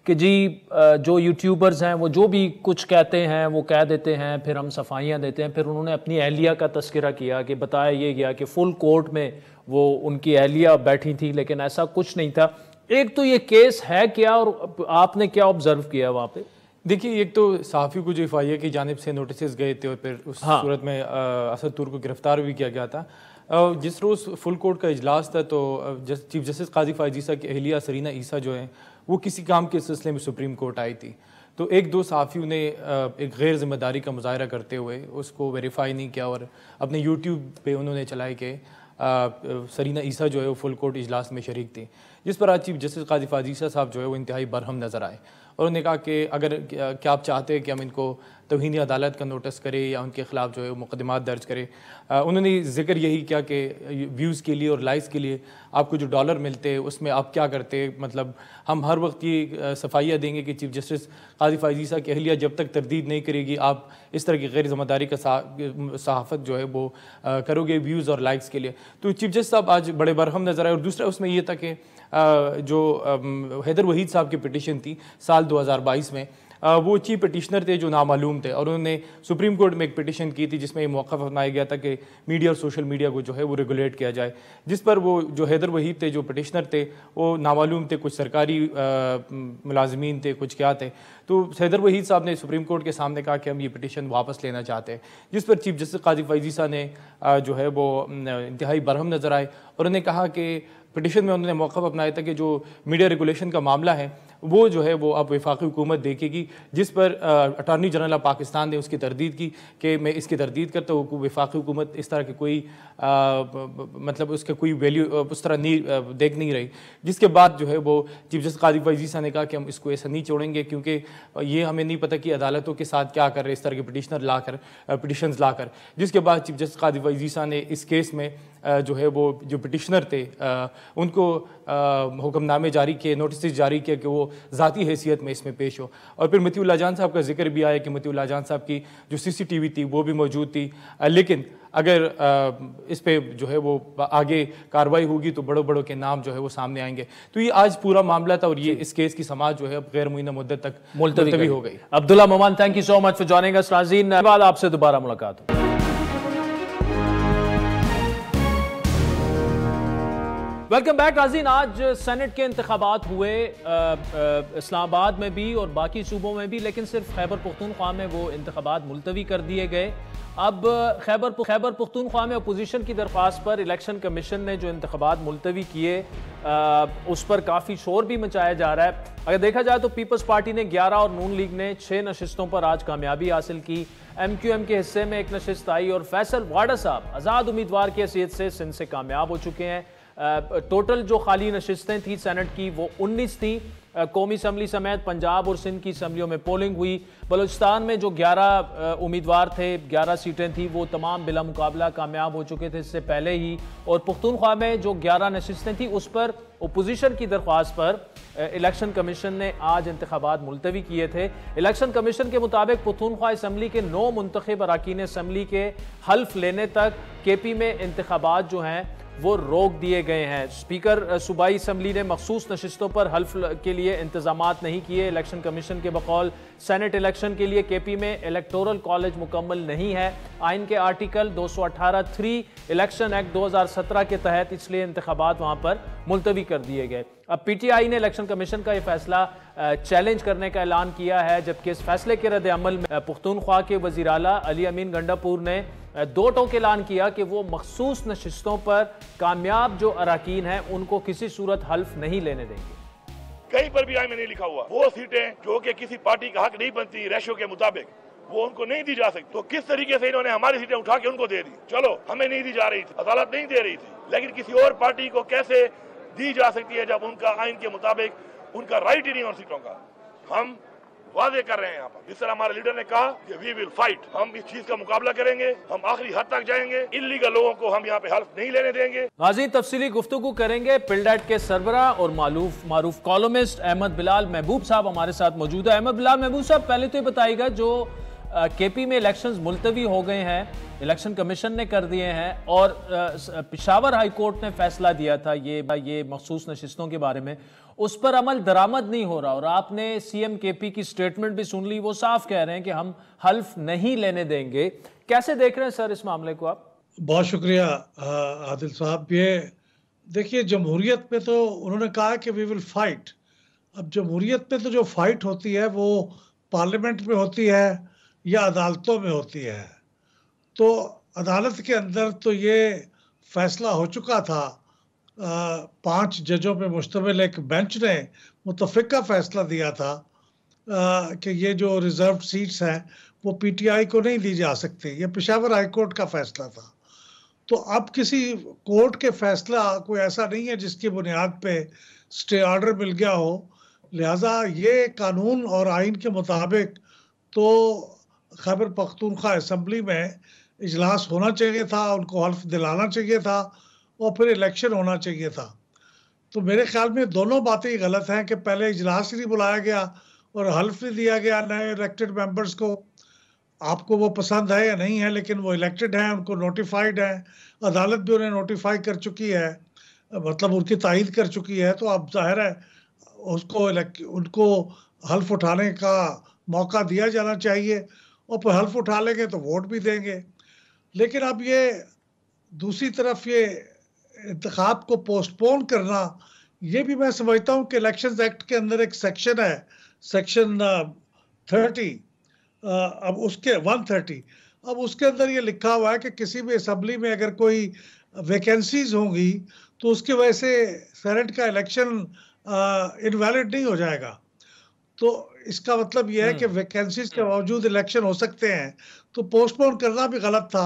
कि जी जो यूट्यूबर्स हैं वो जो भी कुछ कहते हैं वो कह देते हैं, फिर हम सफाइयाँ देते हैं। फिर उन्होंने अपनी अहलिया का तस्करा किया कि बताया ये गया कि फुल कोर्ट में वो उनकी अहलिया बैठी थी, लेकिन ऐसा कुछ नहीं था। एक तो ये केस है क्या और आपने क्या ऑब्जर्व किया वहाँ पे? देखिए, एक तो सहाफ़ी को जो FIA की जानिब से नोटिस गए थे और फिर उस सूरत में असद तुर्क को गिरफ्तार भी किया गया था। जिस रोज़ फुल कोर्ट का इजलास था तो चीफ जस्टिस काजी फायज़ ईसा की अहलिया सरीना ईसा जो है वो किसी काम के सिलसिले में सुप्रीम कोर्ट आई थी। तो एक दो सहाफ़ियों ने एक गैर जिम्मेदारी का मुजाहरा करते हुए उसको वेरीफाई नहीं किया और अपने यूट्यूब पे उन्होंने चलाए कि सरीना ईसा जो है वो फुल कोर्ट इजलास में शरीक थी, जिस पर आज चीफ जस्टिस काजी फायज़ ईसा साहब जो है वो इंतहाई बरहम नज़र आए और उन्होंने कहा कि अगर क्या आप चाहते हैं कि हम इनको तौहीन अदालत का नोटिस करें या उनके ख़िलाफ़ जो है मुकदमात दर्ज करें। उन्होंने जिक्र यही किया कि व्यूज़ के लिए और लाइक्स के लिए आपको जो डॉलर मिलते हैं उसमें आप क्या करते हैं, मतलब हम हर वक्त ये सफाइयाँ देंगे कि चीफ जस्टिस काजी फ़ाइज़ ईसा की अहलिया जब तक तरदीद नहीं करेगी आप इस तरह की गैर ज़िम्मेदारी का सहाफ़त जो है वो करोगे व्यूज़ और लाइक्स के लिए। तो चीफ जस्टिस साहब आज बड़े बरहम नज़र आए। और दूसरा उसमें यह था कि जो हैदर वहीद साहब की पिटीशन थी साल 2022 में, वो चीफ पिटिशनर थे जो नामालूम थे और उन्होंने सुप्रीम कोर्ट में एक पिटीशन की थी जिसमें ये मौक़िफ़ अपनाया गया था कि मीडिया और सोशल मीडिया को जो है वो रेगुलेट किया जाए, जिस पर वो जो हैदर वहीद थे जो पिटिशनर थे वो नामालूम थे, कुछ सरकारी मुलाजमीन थे, कुछ क्या थे। तो हैदर वहीद साहब ने सुप्रीम कोर्ट के सामने कहा कि हम ये पिटीशन वापस लेना चाहते हैं, जिस पर चीफ जस्टिस काजी फ़ाइज़ ईसा ने जो है वो इंतहाई बरहम नज़र आए और उन्होंने कहा कि पिटीशन में उन्होंने मौक़िफ़ अपनाया था कि जो मीडिया रेगुलेशन का मामला है वो जो है वो अब वफाकी हुकूमत देखेगी, जिस पर अटार्नी जनरल ऑफ पाकिस्तान ने उसकी तरदीद की कि मैं इसकी तरदीद करता हूँ, वफाकी हुकूमत इस तरह की कोई मतलब उसका कोई वैल्यू उस तरह नहीं देख नहीं रही। जिसके बाद जो है वो चीफ जस्टिस काजी फ़ाइज़ ईसा ने कहा कि हम इसको ऐसा नहीं छोड़ेंगे क्योंकि ये हमें नहीं पता कि अदालतों के साथ क्या कर रहे इस तरह के पिटीशंस लाकर। जिसके बाद चीफ जस्टिस काजी फ़ाइज़ ईसा ने इस केस में जो है वो जो पिटिशनर थे उनको हुक्मनामे जारी किए, नोटिस जारी किए कि वो ज़ाती हैसियत में इसमें पेश हो। और फिर मतीउल्लाह जान साहब का जिक्र भी आया कि मतीउल्लाह जान साहब की जो CCTV थी वो भी मौजूद थी, लेकिन अगर इस पे जो है वो आगे कार्रवाई होगी तो बड़ों बड़ों के नाम जो है वो सामने आएंगे। तो ये आज पूरा मामला था और ये इस केस की समाज जो है अब गैर मुइन्ना मुद्दत तक मुलतवी हो गई। Abdullah Momand, thank you so much for joining us. नाज़रीन, बाद आपसे दोबारा मुलाकात हो। वेलकम बैक नाज़रीन। आज सेनेट के इंतखाबात हुए इस्लामाबाद में भी और बाकी सूबों में भी, लेकिन सिर्फ खैबर पख्तूनख्वा में वो इंतखाबात मुलतवी कर दिए गए। अब खैबर पख्तूनख्वा में अपोजिशन की दरख्वास्त पर इलेक्शन कमीशन ने जो इंतखाबात मुलतवी किए उस पर काफ़ी शोर भी मचाया जा रहा है। अगर देखा जाए तो पीपल्स पार्टी ने 11 और नून लीग ने 6 नशिस्तों पर आज कामयाबी हासिल की। MQM के हिस्से में एक नशिस्त आई और फैसल वाडा साहब आज़ाद उम्मीदवार की हैसियत से सिंध से कामयाब हो चुके हैं। टोटल जो खाली नशिस्तें थी सेनेट की वो 19 थी। कौमी असम्बली समेत पंजाब और सिंध की असम्बलियों में पोलिंग हुई। बलूचिस्तान में जो 11 उम्मीदवार थे, 11 सीटें थी, वो तमाम बिला मुकाबला कामयाब हो चुके थे इससे पहले ही। और पुख्तूनख्वा में जो 11 नशिस्तें थी उस पर ओपोजिशन की दरख्वास्त पर इलेक्शन कमीशन ने आज इंतखाबात मुलतवी किए थे। इलेक्शन कमीशन के मुताबिक पुख्तूनख्वा असम्बली के 9 मुंतखब अरकान असम्बली के हल्फ लेने तक KP में इंतखाबात जो हैं वो रोक दिए गए हैं। स्पीकर सूबाई असम्बली ने मखसूस नशिस्तों पर हल्फ के लिए इंतजामात नहीं किए। इलेक्शन कमीशन के बकौल सेनेट इलेक्शन के लिए KP में इलेक्टोरल कॉलेज मुकम्मल नहीं है। आइन के आर्टिकल 218(3) इलेक्शन एक्ट 2017 के तहत इसलिए इंतखाबात वहाँ पर मुलतवी कर दिए गए। अब PTI ने इलेक्शन कमीशन का ये फैसला चैलेंज करने का ऐलान किया है, जबकि इस फैसले के रद्द अमल में पुख्तूनख्वा के वज़ीर आला अली अमीन गंडापुर ने 2 टोक ऐलान किया कि वो मखसूस नशिस्तों पर कामयाब जो अरकान हैं उनको किसी सूरत हल्फ नहीं लेने देंगे। कहीं पर भी आइन में नहीं लिखा हुआ वो सीटें जो कि किसी पार्टी का हक नहीं बनती रेशो के मुताबिक वो उनको नहीं दी जा सकती। तो किस तरीके से इन्होंने हमारी सीटें उठा के उनको दे दी। चलो हमें नहीं दी जा रही थी, अदालत नहीं दे रही थी, लेकिन किसी और पार्टी को कैसे दी जा सकती है जब उनका आइन के मुताबिक उनका राइट ही नहीं उन सीटों का। हम वादे कर रहे हैं यहाँ पर, जिस तरह हमारे लीडर ने कहा कि वी विल फाइट, हम इस चीज का मुकाबला करेंगे, हम आखिरी हद तक जाएंगे, इल्लीगल लोगों को हम यहाँ पे हल्फ नहीं लेने देंगे। नाज़रीन, तफसीली गुफ्तगू करेंगे। पिल्डेट के सरबरा और मारूफ कॉलमिस्ट अहमद बिलाल महबूब साहब हमारे साथ मौजूद है। अहमद बिलाल महबूब साहब, पहले तो ये बताइएगा जो KP में इलेक्शंस मुलतवी हो गए हैं, इलेक्शन कमीशन ने कर दिए हैं और पेशावर हाई कोर्ट ने फैसला दिया था ये मखसूस नशिस्तों के बारे में, उस पर अमल दरामद नहीं हो रहा और आपने CM KP की स्टेटमेंट भी सुन ली, वो साफ कह रहे हैं कि हम हल्फ नहीं लेने देंगे। कैसे देख रहे हैं सर इस मामले को आप? बहुत शुक्रिया आदिल साहब। ये देखिए, जमहूरियत में तो उन्होंने कहा कि वी विल फाइट। अब जमहूरियत में तो जो फाइट होती है वो पार्लियामेंट में होती है या अदालतों में होती है। तो अदालत के अंदर तो ये फैसला हो चुका था, 5 जजों पे मुश्तमिल एक बेंच ने मुतफ़िका फैसला दिया था कि ये जो रिजर्व सीट्स हैं वो PTI को नहीं दी जा सकती। ये पेशावर हाई कोर्ट का फैसला था। तो अब किसी कोर्ट के फैसला कोई ऐसा नहीं है जिसकी बुनियाद पे स्टे ऑर्डर मिल गया हो लिहाजा ये कानून और आइन के मुताबिक तो खैबर पख्तूनख्वा असम्बली में इजलास होना चाहिए था, उनको हल्फ दिलाना चाहिए था और फिर इलेक्शन होना चाहिए था। तो मेरे ख्याल में दोनों बातें ही गलत हैं कि पहले इजलास ही नहीं बुलाया गया और हल्फ नहीं दिया गया नए इलेक्टेड मेंबर्स को। आपको वो पसंद है या नहीं है, लेकिन वो इलेक्टेड हैं, उनको नोटिफाइड है, अदालत भी उन्हें नोटिफाई कर चुकी है, मतलब उनकी तायीद कर चुकी है। तो अब जाहिर है उनको हल्फ उठाने का मौका दिया जाना चाहिए और फिर हल्फ उठा लेंगे तो वोट भी देंगे। लेकिन अब ये दूसरी तरफ ये इंतखाब को पोस्टपोन करना, ये भी मैं समझता हूँ कि इलेक्शंस एक्ट के अंदर एक सेक्शन है, सेक्शन 30, अब उसके 130, अब उसके अंदर ये लिखा हुआ है कि किसी भी असम्बली में अगर कोई वैकेंसीज होंगी तो उसकी वजह से सेनेट का इलेक्शन इनवैलिड नहीं हो जाएगा। तो इसका मतलब यह है कि वैकेंसीज के बावजूद इलेक्शन हो सकते हैं, तो पोस्टपोन करना भी गलत था।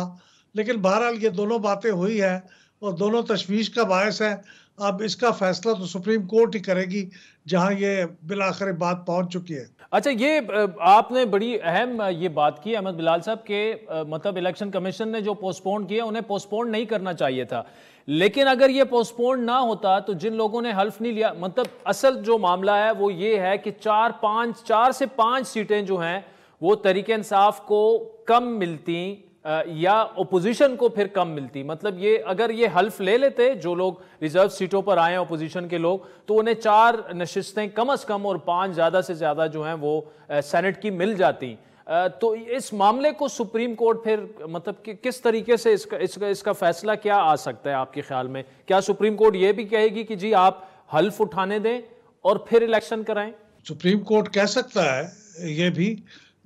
लेकिन बहरहाल ये दोनों बातें हुई हैं और दोनों तशवीश का बायस है। अब इसका फैसला तो सुप्रीम कोर्ट ही करेगी, जहां ये बिलाखिर बात पहुंच चुकी है। अच्छा, ये आपने बड़ी अहम ये बात की अहमद बिलाल साहब के, मतलब इलेक्शन कमीशन ने जो पोस्टपोन किया उन्हें पोस्टपोन नहीं करना चाहिए था। लेकिन अगर ये पोस्टपोन ना होता तो जिन लोगों ने हल्फ नहीं लिया, मतलब असल जो मामला है वो ये है कि 4 से 5 सीटें जो हैं वो तहरीक इंसाफ को कम मिलती या ओपोजिशन को फिर कम मिलती। मतलब ये अगर ये हल्फ ले लेते जो लोग रिजर्व सीटों पर आए ओपोजिशन के लोग, तो उन्हें 4 नशिस्तें कम से कम और 5 ज़्यादा से ज़्यादा जो हैं वो सेनेट की मिल जाती। तो इस मामले को सुप्रीम कोर्ट फिर मतलब कि किस तरीके से इसका फैसला क्या आ सकता है आपके ख्याल में? क्या सुप्रीम कोर्ट ये भी कहेगी कि जी आप हल्फ उठाने दें और फिर इलेक्शन कराएं? सुप्रीम कोर्ट कह सकता है ये भी।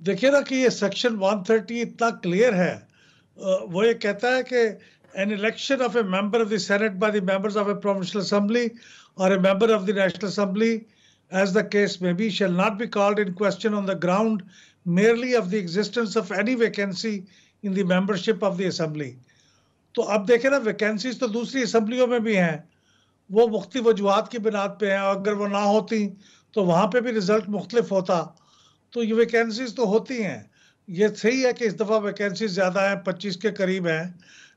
देखिए ना कि ये सेक्शन 130 इतना क्लियर है, वो ये कहता है कि an election of a member of the senate by the members of a provincial assembly or a member of the national assembly as the case may be shall not be called in question on the ground merely of the existence of any vacancy in the membership of the assembly। तो अब देखें ना, vacancies तो दूसरी असम्बलियों में भी हैं, वो मुख्तलिफ वजूहात की बिनाद पे हैं, अगर वो ना होती तो वहाँ पे भी रिजल्ट मुख्तलिफ होता। तो ये वैकेंसीज तो होती हैं। ये सही है कि इस दफ़ा वैकेंसीज ज़्यादा हैं, 25 के करीब हैं,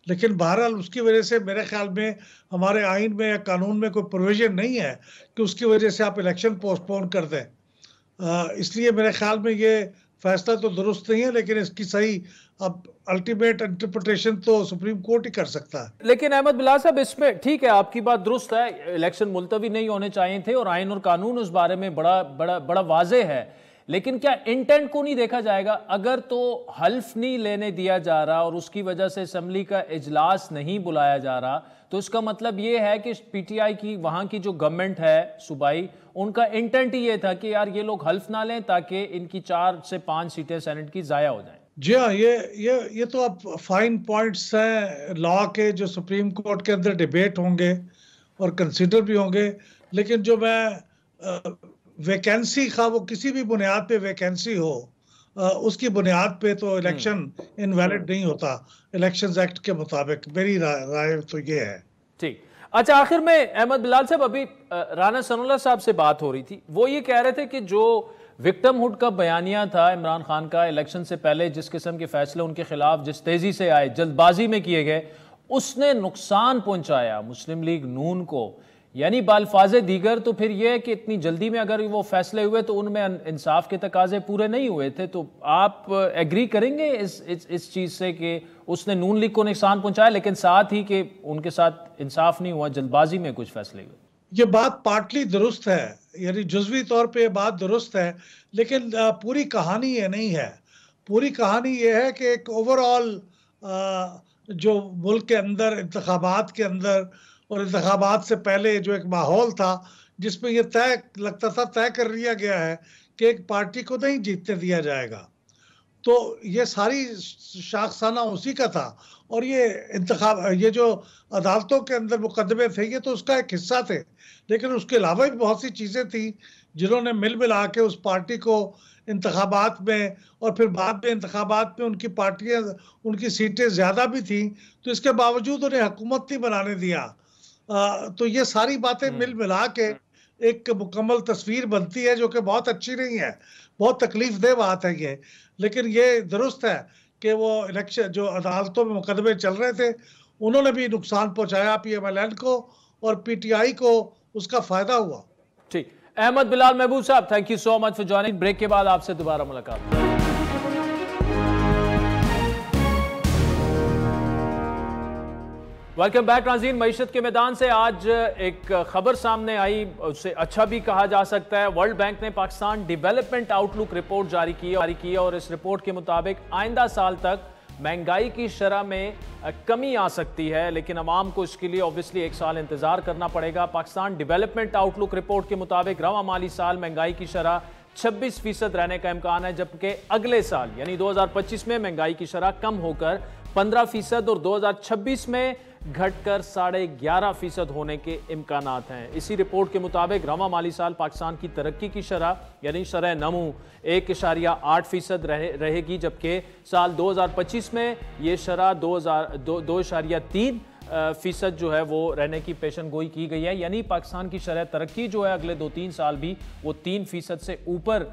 लेकिन बहरहाल उसकी वजह से मेरे ख्याल में हमारे आइन में या कानून में कोई प्रोविजन नहीं है कि उसकी वजह से आप इलेक्शन पोस्टपोन कर दें। इसलिए मेरे ख्याल में ये फैसला तो दुरुस्त नहीं है, लेकिन इसकी सही अब अल्टीमेट इंटरप्रिटेशन तो सुप्रीम कोर्ट ही कर सकता है। लेकिन अहमद बिलाल साहब, इसमें ठीक है, आपकी बात दुरुस्त है, इलेक्शन मुलतवी नहीं होने चाहिए थे और आइन और कानून उस बारे में बड़ा वाज़ेह है। लेकिन क्या इंटेंट को नहीं देखा जाएगा? अगर तो हल्फ नहीं लेने दिया जा रहा और उसकी वजह से असेंबली का इजलास नहीं बुलाया जा रहा, तो इसका मतलब ये है कि पीटीआई की वहां की जो गवर्नमेंट है सूबाई, उनका इंटेंट ही ये था कि यार ये लोग हल्फ ना लें ताकि इनकी 4 से 5 सीटें सेनेट की जाया हो जाएं। जी हाँ, ये तो अब फाइन पॉइंट्स हैं लॉ के, जो सुप्रीम कोर्ट के अंदर डिबेट होंगे और कंसिडर भी होंगे। लेकिन जो मैं वैकेंसी खा वो किसी भी बुनियाद पे वैकेंसी हो, उसकी बुनियाद पे तो इलेक्शन इनवैलिड नहीं होता इलेक्शंस एक्ट के मुताबिक। मेरी राय तो ये है। ठीक। अच्छा, आखिर में अहमद बिलाल साहब, अभी राना सनाउल्लाह साहब से बात हो रही थी, वो ये कह रहे थे कि जो विक्टिमहुड का बयानिया था इमरान खान का इलेक्शन से पहले, जिस किस्म के फैसले उनके खिलाफ जिस तेजी से आए, जल्दबाजी में किए गए, उसने नुकसान पहुंचाया मुस्लिम लीग नून को। यानी बाल्फाज़े दीगर तो फिर यह है कि इतनी जल्दी में अगर वो फैसले हुए तो उनमें इंसाफ के तकाजे पूरे नहीं हुए थे। तो आप एग्री करेंगे इस चीज़ से कि उसने नून लीग को नुकसान पहुंचाया, लेकिन साथ ही कि उनके साथ इंसाफ नहीं हुआ, जल्दबाजी में कुछ फैसले हुए? ये बात पार्टली दुरुस्त है, यानी जुज़वी तौर पे ये बात दुरुस्त है, लेकिन पूरी कहानी ये नहीं है। पूरी कहानी ये है कि एक ओवरऑल जो मुल्क के अंदर इंतखाबात के अंदर और इंतखाबात से पहले जो एक माहौल था, जिसमें यह तय कर लिया गया है कि एक पार्टी को नहीं जीतने दिया जाएगा। तो ये सारी शाखसाना उसी का था। और ये जो अदालतों के अंदर मुकदमे थे, ये तो उसका एक हिस्सा थे, लेकिन उसके अलावा भी बहुत सी चीज़ें थी जिन्होंने मिल मिला के उस पार्टी को इंतखाबात में, और फिर बाद में इंतखाबात में उनकी सीटें ज़्यादा भी थी, तो इसके बावजूद उन्हें हुकूमत नहीं बनाने दिया। तो ये सारी बातें मिल मिला के एक मुकम्मल तस्वीर बनती है, जो कि बहुत अच्छी नहीं है, बहुत तकलीफ दह बात है ये। लेकिन ये दुरुस्त है कि वो इलेक्शन जो अदालतों में मुकदमे चल रहे थे, उन्होंने भी नुकसान पहुंचाया PMLN को, और PTI को उसका फायदा हुआ। ठीक, Ahmad Bilal Mahboob sahab, thank you so much for joining. Break के बाद आपसे दोबारा मुलाकात। वेलकम बैक नाज़रीन। मईशत के मैदान से आज एक खबर सामने आई, उससे अच्छा भी कहा जा सकता है। वर्ल्ड बैंक ने पाकिस्तान डेवलपमेंट आउटलुक रिपोर्ट जारी की है और इस रिपोर्ट के मुताबिक आइंदा साल तक महंगाई की शरह में कमी आ सकती है, लेकिन अवाम को इसके लिए ऑब्वियसली 1 साल इंतजार करना पड़ेगा। पाकिस्तान डेवलपमेंट आउटलुक रिपोर्ट के मुताबिक रवां माली साल महंगाई की शरह 26% रहने का इम्कान है, जबकि अगले साल यानी 2025 में महंगाई की शरह कम होकर 15% और 2026 में घटकर 11.5% होने के इम्कानात हैं। इसी रिपोर्ट के मुताबिक रवां माली साल पाकिस्तान की तरक्की की शरह यानी शरह नमू 1.8% रहेगी, जबकि साल 2025 में ये शरह 2.3% जो है वो रहने की पेशन गोई की गई है। यानी पाकिस्तान की शरह तरक्की जो है अगले 2-3 साल भी वो 3% से ऊपर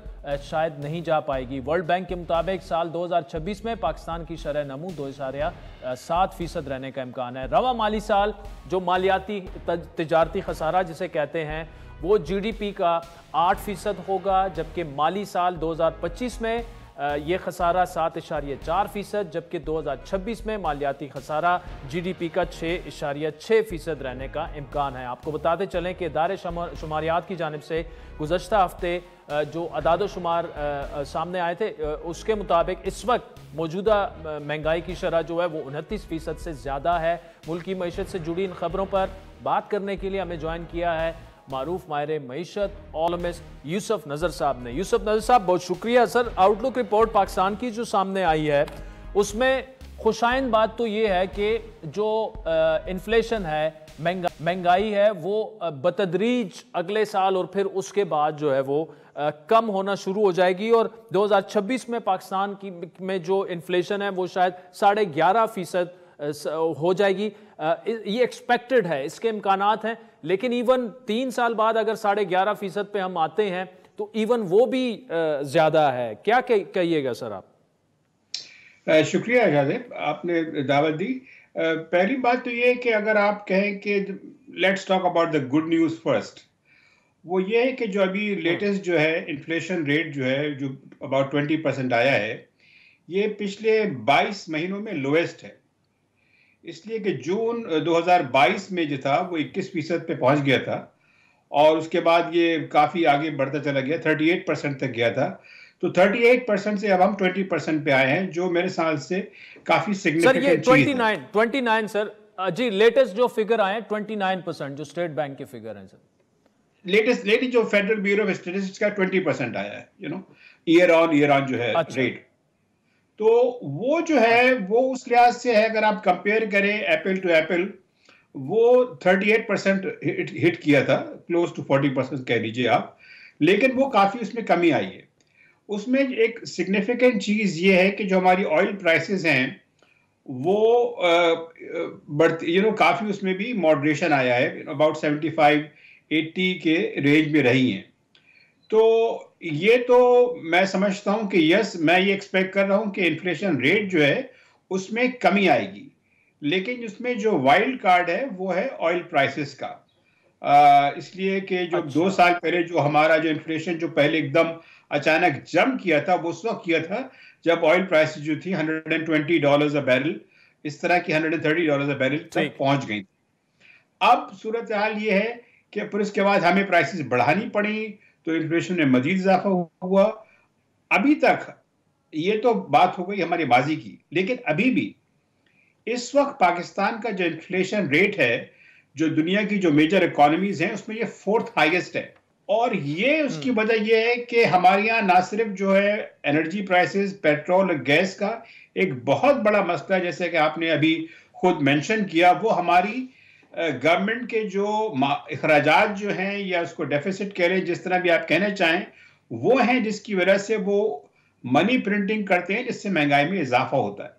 शायद नहीं जा पाएगी। वर्ल्ड बैंक के मुताबिक साल 2026 में पाकिस्तान की शरह नमू 2.7% रहने का इम्कान है। रवां माली साल जो मालियाती तिजारती खसारा जिसे कहते हैं वो GDP का 8% होगा, जबकि माली साल 2025 में ये खसारा 7.4%, जबकि 2026 में मालियाती खसारा GDP का 6.6% रहने का इम्कान है। आपको बताते चलें कि इदारे शुमारियात की जानिब से गुज़श्ता हफ्ते जो अदाद शुमार सामने आए थे उसके मुताबिक इस वक्त मौजूदा महंगाई की शरह जो है वो 29% से ज़्यादा है। मुल्क की मईशत से जुड़ी इन खबरों पर बात करने के लिए हमें ज्वाइन किया है मारूफ माहिर मईशत ऑलमिस्ट यूसुफ नज़र साहब ने। यूसुफ नज़र साहब, बहुत शुक्रिया। सर, आउटलुक रिपोर्ट पाकिस्तान की जो सामने आई है उसमें खुशाइन बात तो ये है कि जो इन्फ्लेशन है, महंगाई है, वो बतदरीज अगले साल और फिर उसके बाद जो है वो कम होना शुरू हो जाएगी और 2026 में पाकिस्तान की में जो इन्फ्लेशन है वो शायद 11.5% हो जाएगी। ये एक्सपेक्टेड है, इसके इम्कानात हैं, लेकिन इवन 3 साल बाद अगर 11.5% पे हम आते हैं तो इवन वो भी ज्यादा है। क्या कहिएगा सर आप? शुक्रिया जादेब, आपने दावत दी। पहली बात तो ये कि अगर आप कहें कि let's talk about the good news first, वो ये है कि जो अभी लेटेस्ट जो है इन्फ्लेशन रेट जो है जो अबाउट 20% आया है, ये पिछले 22 महीनों में लोएस्ट है। इसलिए कि जून 2022 में जो था वो 21% पे पहुंच गया था और उसके बाद ये काफ़ी आगे बढ़ता चला गया, 38% तक गया था। तो 38% से अब हम 20% पे आए हैं, जो मेरे ख्याल से काफ़ी सिग्निफिकेंट चीज़ है। 29 सर जी, लेटेस्ट जो फिगर आए 29% जो स्टेट बैंक के फिगर हैं सर। लेटेस्ट जो फेडरल ब्यूरो ऑफ स्टैटिस्टिक्स का 20% आया है, ईयर ऑन जो है रेट। तो वो जो है वो उस लिहाज से है, अगर आप कंपेयर करें एप्पल टू एप्पल, वो 38% हिट किया था, क्लोज टू 40% कह लीजिए आप, लेकिन वो काफ़ी उसमें कमी आई है। उसमें एक सिग्निफिकेंट चीज़ ये है कि जो हमारी ऑयल प्राइसेस हैं वो बढ़ती, काफ़ी उसमें भी मॉडरेशन आया है, अबाउट 75-80 के रेंज में रही हैं। तो ये तो मैं समझता हूं कि यस, मैं ये एक्सपेक्ट कर रहा हूं कि इन्फ्लेशन रेट जो है उसमें कमी आएगी, लेकिन उसमें जो वाइल्ड कार्ड है वो है ऑयल प्राइसेस का। इसलिए कि जो 2 साल पहले जो हमारा जो इन्फ्लेशन जो पहले एकदम अचानक जंप किया था वो उस वक्त किया था जब ऑयल प्राइसेस जो थी $120 अ बैरल, इस तरह की $130 अ बैरल तक पहुंच गई। अब सूरत हाल ये है कि फिर उसके बाद हमें प्राइसेस बढ़ानी पड़ी, तो इन्फ्लेशन में मजीद इजाफा हुआ। अभी तक ये तो बात हो गई हमारी माजी की, लेकिन अभी भी इस वक्त पाकिस्तान का जो इन्फ्लेशन रेट है, जो दुनिया की जो मेजर इकोनॉमीज हैं उसमें ये 4th हाईएस्ट है। और ये उसकी वजह ये है कि हमारे यहाँ ना सिर्फ जो है एनर्जी प्राइसेस, पेट्रोल और गैस का एक बहुत बड़ा मसला, जैसे कि आपने अभी खुद मेंशन किया, वो हमारी गवर्नमेंट के जो अखराजात जो हैं या उसको डेफिसिट कह रहे हैं, जिस तरह भी आप कहना चाहें, वो हैं जिसकी वजह से वो मनी प्रिंटिंग करते हैं, जिससे महंगाई में इजाफा होता है।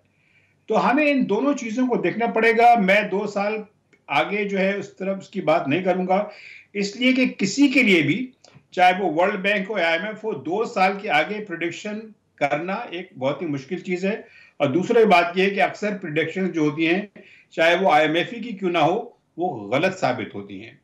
तो हमें इन दोनों चीज़ों को देखना पड़ेगा। मैं 2 साल आगे जो है उस तरफ उसकी बात नहीं करूंगा, इसलिए कि किसी के लिए भी, चाहे वो वर्ल्ड बैंक हो या IMF हो, 2 साल के आगे प्रिडिक्शन करना एक बहुत ही मुश्किल चीज है। और दूसरी बात यह है कि अक्सर प्रिडिक्शन जो होती हैं, चाहे वो IMF की क्यों ना हो, वो गलत साबित होती हैं।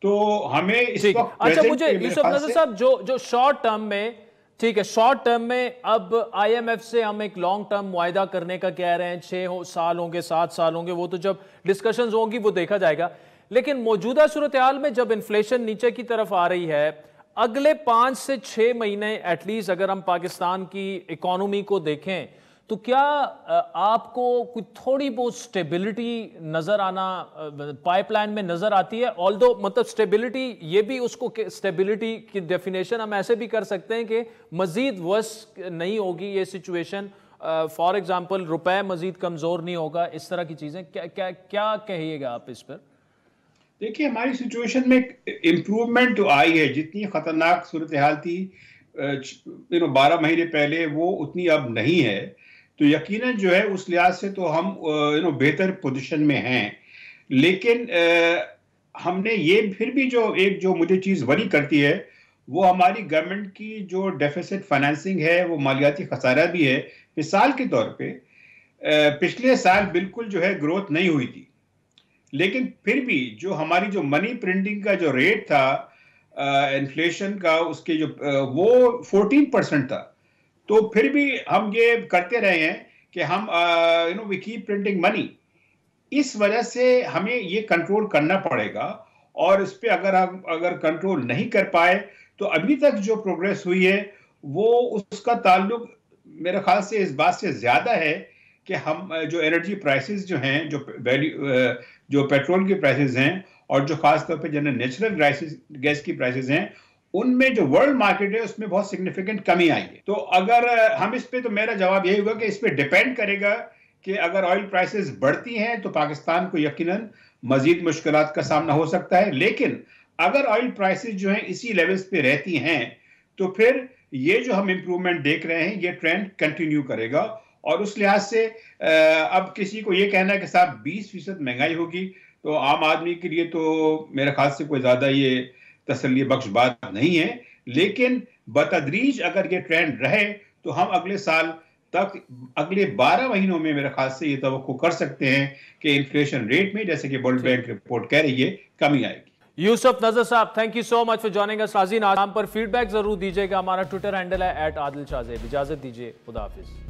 तो हमें इस वक्त अच्छा, मुझे यूसुफ नजर साहब जो शॉर्ट टर्म में, ठीक है, शॉर्ट टर्म में अब IMF से हम एक लॉन्ग टर्म मुआहदा करने का कह रहे हैं, 6 साल होंगे, 7 साल होंगे, वो तो जब डिस्कशंस होंगी वो देखा जाएगा। लेकिन मौजूदा सूरत हाल में जब इन्फ्लेशन नीचे की तरफ आ रही है, अगले 5 से 6 महीने एटलीस्ट अगर हम पाकिस्तान की इकोनॉमी को देखें, तो क्या आपको कुछ थोड़ी बहुत स्टेबिलिटी नजर आना पाइपलाइन में नजर आती है? ऑल्दो मतलब स्टेबिलिटी, ये भी उसको स्टेबिलिटी की डेफिनेशन हम ऐसे भी कर सकते हैं कि मजीद वर्स नहीं होगी ये सिचुएशन, फॉर एग्जांपल रुपए मजीद कमजोर नहीं होगा, इस तरह की चीजें, क्या कहिएगा आप इस पर? देखिए, हमारी सिचुएशन में इम्प्रूवमेंट तो आई है। जितनी खतरनाक सूरत हाल थी 12 महीने पहले, वो उतनी अब नहीं है। तो यकीनन जो है उस लिहाज से तो हम बेहतर पोजीशन में हैं। लेकिन हमने ये फिर भी जो मुझे चीज़ वरी करती है, वो हमारी गवर्नमेंट की जो डेफिसिट फाइनेंसिंग है, वो मालियाती खसारा भी है। मिसाल के तौर पे पिछले साल बिल्कुल जो है ग्रोथ नहीं हुई थी, लेकिन फिर भी जो हमारी जो मनी प्रिंटिंग का जो रेट था इन्फ्लेशन का, उसके जो वो 14% था। तो फिर भी हम ये करते रहे हैं कि हम वी कीप प्रिंटिंग मनी। इस वजह से हमें ये कंट्रोल करना पड़ेगा, और इस पे अगर कंट्रोल नहीं कर पाए तो अभी तक जो प्रोग्रेस हुई है वो उसका ताल्लुक मेरे ख्याल से इस बात से ज्यादा है कि हम जो एनर्जी प्राइसेस जो हैं, जो पेट्रोल की प्राइसेस हैं, और जो खास तौर पे जनरल नेचुरल गैस की प्राइसेस हैं, उनमें जो वर्ल्ड मार्केट है उसमें बहुत सिग्निफिकेंट कमी आई है। तो अगर हम इस पे, तो मेरा जवाब यही होगा कि इस पे डिपेंड करेगा कि अगर ऑयल प्राइसेस बढ़ती हैं तो पाकिस्तान को यकीनन मजीद मुश्किलात का सामना हो सकता है। लेकिन अगर ऑयल प्राइसेस जो हैं इसी लेवल्स पे रहती हैं, तो फिर ये जो हम इंप्रूवमेंट देख रहे हैं, ये ट्रेंड कंटिन्यू करेगा। और उस लिहाज से अब किसी को ये कहना है कि साहब 20% महंगाई होगी, तो आम आदमी के लिए तो मेरे ख्याल से कोई ज्यादा ये तसल्ली बख्श बात नहीं है। लेकिन बतदरीज अगर ये ट्रेंड रहे तो हम अगले साल तक, अगले 12 महीनों में मेरे ख्याल से ये तवक्को कर सकते हैं कि इन्फ्लेशन रेट में, जैसे कि वर्ल्ड बैंक रिपोर्ट कह रही है, कमी आएगी। यूसुफ नजर साहब, thank you so much for joining us. नाज़रीन, नाम पर फीडबैक जरूर दीजिएगा। हमारा ट्विटर हैंडल है @आदिल शाहज़ेब। इजाजत दीजिए, खुदा हाफिज।